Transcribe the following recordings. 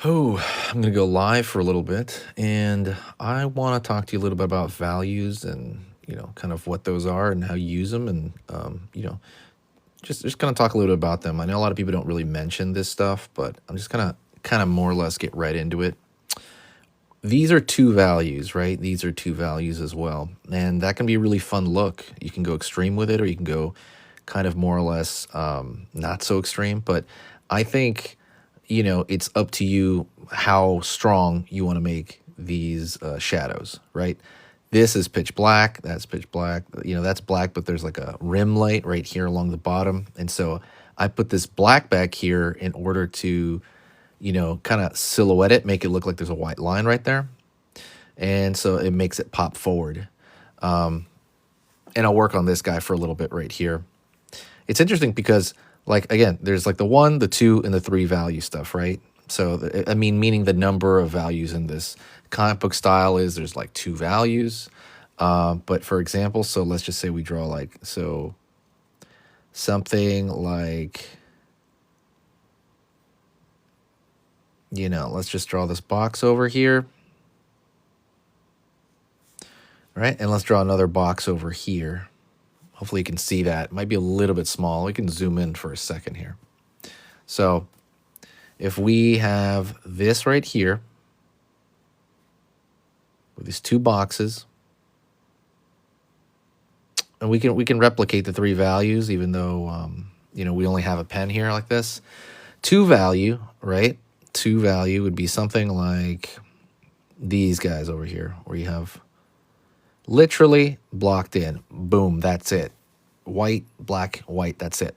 Oh, I'm going to go live for a little bit, and I want to talk to you a little bit about values and, kind of what those are and how you use them, and, just kind of talk a little bit about them. I know a lot of people don't really mention this stuff, but I'm just kind of more or less get right into it. These are two values, right? These are two values as well, and that can be a really fun look. You can go extreme with it, or you can go kind of more or less not so extreme. But I think it's up to you how strong you want to make these shadows, right? This is pitch black. That's pitch black. That's black, but there's like a rim light right here along the bottom, and so I put this black back here in order to kind of silhouette it, make it look like there's a white line right there. And so it makes it pop forward. And I'll work on this guy for a little bit right here. It's interesting because, like, again, there's like the 1, the 2, and the 3 value stuff, right? So, I mean, meaning the number of values in this comic book style is there's like 2 values. But for example, so let's just say we draw something like, let's just draw this box over here. Right, and let's draw another box over here. Hopefully you can see that. It might be a little bit small. We can zoom in for a second here. So if we have this right here with these 2 boxes, and we can replicate the 3 values, even though we only have a pen here like this. 2 value, right? 2 value would be something like these guys over here, where you have literally blocked in. Boom, that's it. White, black, white, that's it.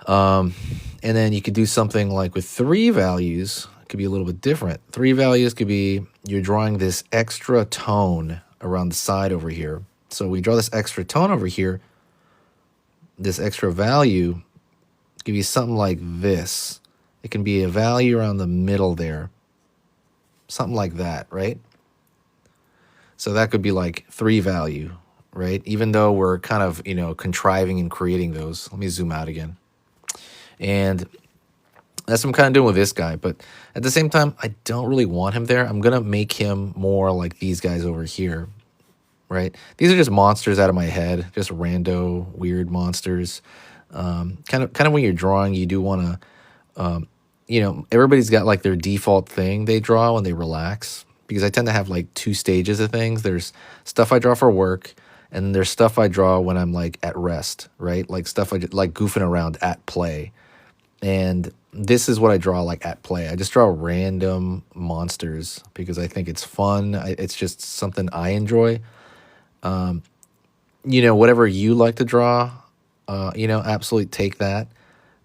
And then you could do something like with 3 values. It could be a little bit different. 3 values could be you're drawing this extra tone around the side over here. So we draw this extra tone over here. This extra value could be something like this. It can be a value around the middle there. Something like that, right? So that could be like 3 value, right? Even though we're kind of, contriving and creating those. Let me zoom out again. And that's what I'm kind of doing with this guy. But at the same time, I don't really want him there. I'm going to make him more like these guys over here, right? These are just monsters out of my head, just rando, weird monsters. Kind of when you're drawing, you do want to, everybody's got like their default thing they draw when they relax. Because I tend to have like 2 stages of things. There's stuff I draw for work, and there's stuff I draw when I'm like at rest, right? Like stuff I like goofing around at play. And this is what I draw like at play. I just draw random monsters because I think it's fun. It's just something I enjoy. Whatever you like to draw, absolutely take that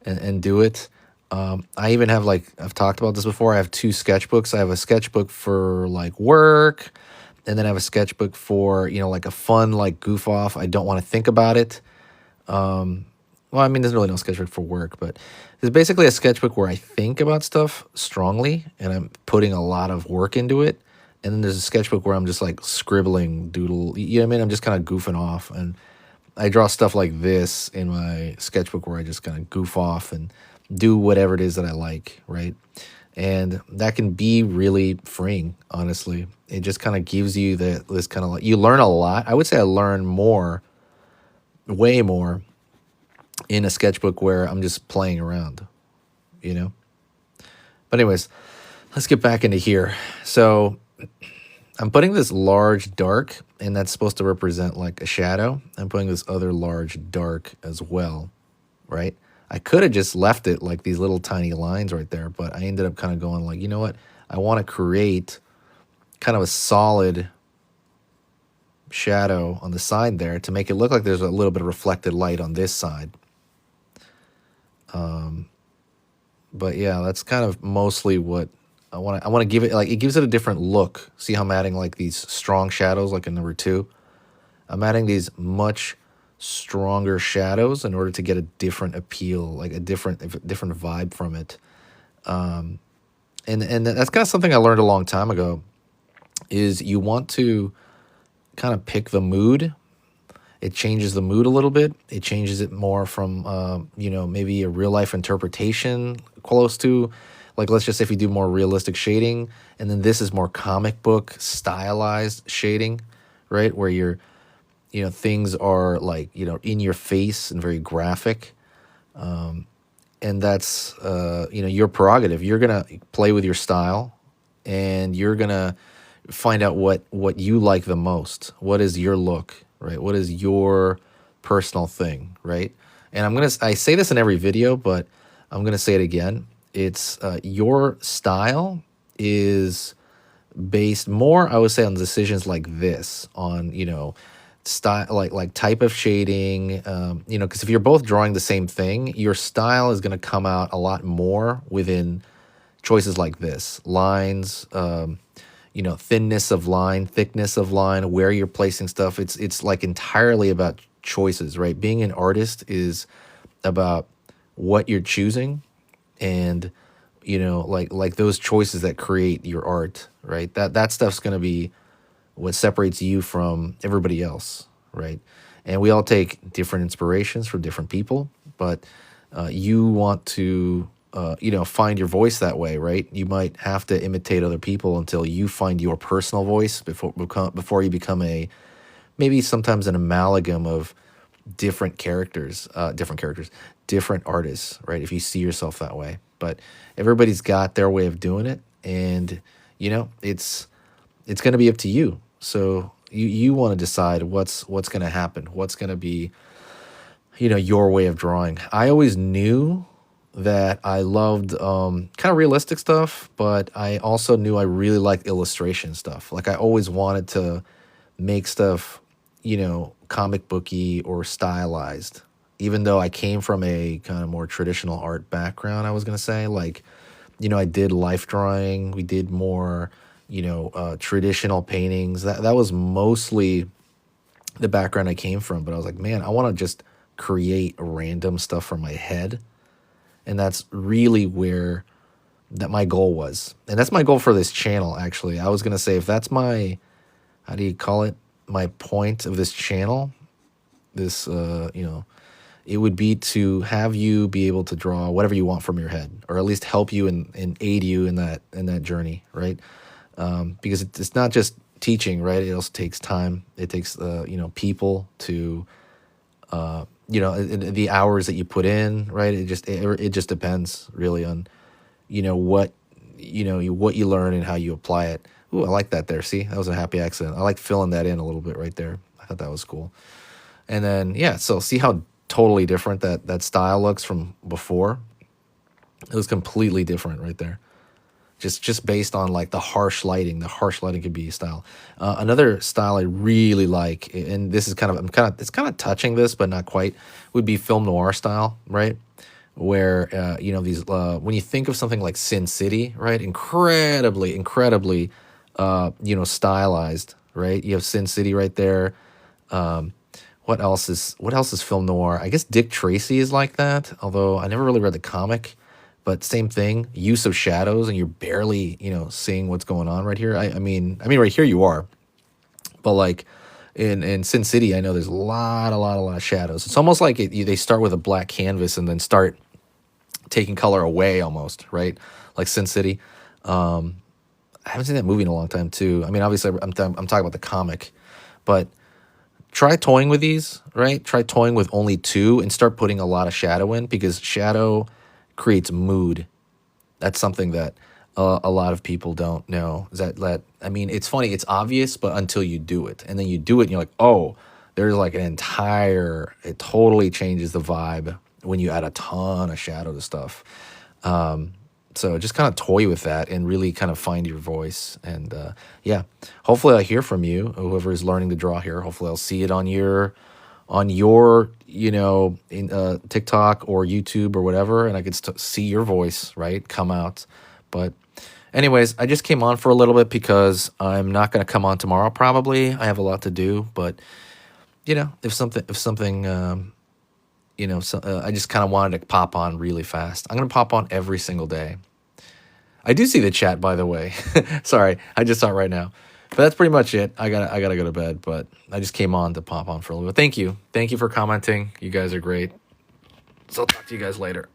and do it. I even have, like, I've talked about this before, I have 2 sketchbooks. I have a sketchbook for like work, and then I have a sketchbook for, like a fun, like goof off. I don't want to think about it. Well, I mean, there's really no sketchbook for work, but it's basically a sketchbook where I think about stuff strongly and I'm putting a lot of work into it. And then there's a sketchbook where I'm just like scribbling, doodle, you know what I mean? I'm just kind of goofing off. And I draw stuff like this in my sketchbook where I just kind of goof off and do whatever it is that I like, right? And that can be really freeing, honestly. It just kind of gives you this kind of like, you learn a lot. I would say I learn more, way more, in a sketchbook where I'm just playing around, But anyways, let's get back into here. So I'm putting this large dark, and that's supposed to represent like a shadow. I'm putting this other large dark as well, right? I could have just left it like these little tiny lines right there, but I ended up kind of going like, you know what? I want to create kind of a solid shadow on the side there to make it look like there's a little bit of reflected light on this side. But yeah, that's kind of mostly what I want to give it. Like, it gives it a different look. See how I'm adding like these strong shadows, like in number 2. I'm adding these much stronger shadows in order to get a different appeal, like a different vibe from it. And that's kind of something I learned a long time ago, is you want to kind of pick the mood. It changes the mood a little bit. It changes it more from, maybe a real life interpretation close to Like, let's just say if you do more realistic shading, and then this is more comic book stylized shading, right? Where you're, things are like, in your face and very graphic. And that's, your prerogative. You're going to play with your style, and you're going to find out what you like the most. What is your look, right? What is your personal thing, right? And I say this in every video, but I'm going to say it again. It's your style is based more, I would say, on decisions like this, on, style, like type of shading, because if you're both drawing the same thing, your style is going to come out a lot more within choices like this: lines, thinness of line, thickness of line, where you're placing stuff. It's like entirely about choices, right? Being an artist is about what you're choosing, and like those choices that create your art, right? That stuff's going to be what separates you from everybody else, right? And we all take different inspirations from different people, but you want to find your voice that way, right? You might have to imitate other people until you find your personal voice before you become maybe sometimes an amalgam of different different artists, right? If you see yourself that way. But everybody's got their way of doing it, and it's going to be up to you. So you want to decide what's going to happen, what's going to be your way of drawing. I always knew that I loved kind of realistic stuff, but I also knew I really liked illustration stuff. Like, I always wanted to make stuff, comic booky or stylized, even though I came from a kind of more traditional art background. I was going to say, like, I did life drawing. We did more, traditional paintings. That was mostly the background I came from. But I was like, man, I want to just create random stuff from my head. And that's really where my goal was. And that's my goal for this channel, actually. I was going to say, if that's my, how do you call it? My point of this channel, this, it would be to have you be able to draw whatever you want from your head, or at least help you and aid you in that journey, right? Because it's not just teaching, right? It also takes time. It takes people to the hours that you put in, right? It just depends really on what you learn and how you apply it. Ooh, I like that there. See, that was a happy accident. I like filling that in a little bit right there. I thought that was cool. And then so see how totally different that style looks from before. It was completely different right there. Just based on like the harsh lighting. The harsh lighting could be a style. Another style I really like, and this is it's kind of touching this, but not quite, would be film noir style, right? Where these when you think of something like Sin City, right? Incredibly stylized, right? You have Sin City right there. What else is film noir? I guess Dick Tracy is like that, although I never really read the comic. But same thing, use of shadows, and you're barely, seeing what's going on right here. I mean, right here you are, but like in Sin City, I know there's a lot of shadows. It's almost like they start with a black canvas and then start taking color away, almost, right? Like Sin City. I haven't seen that movie in a long time too. I mean, obviously, I'm talking about the comic, but try toying with these, right? Try toying with only 2 and start putting a lot of shadow in, because shadow creates mood. That's something that a lot of people don't know. Is that I mean, it's funny, it's obvious, but until you do it, and then you do it, and you're like, oh, there's like it totally changes the vibe when you add a ton of shadow to stuff. So just kind of toy with that and really kind of find your voice. And hopefully I'll hear from you, whoever is learning to draw here. Hopefully I'll see it on your in TikTok or YouTube or whatever, and I could see your voice, right, come out. But anyways, I just came on for a little bit because I'm not going to come on tomorrow probably. I have a lot to do, but if something I just kind of wanted to pop on really fast. I'm going to pop on every single day. I do see the chat, by the way. Sorry, I just saw it right now. But that's pretty much it. I gotta go to bed, but I just came on to pop on for a little bit. Thank you for commenting. You guys are great. So I'll talk to you guys later.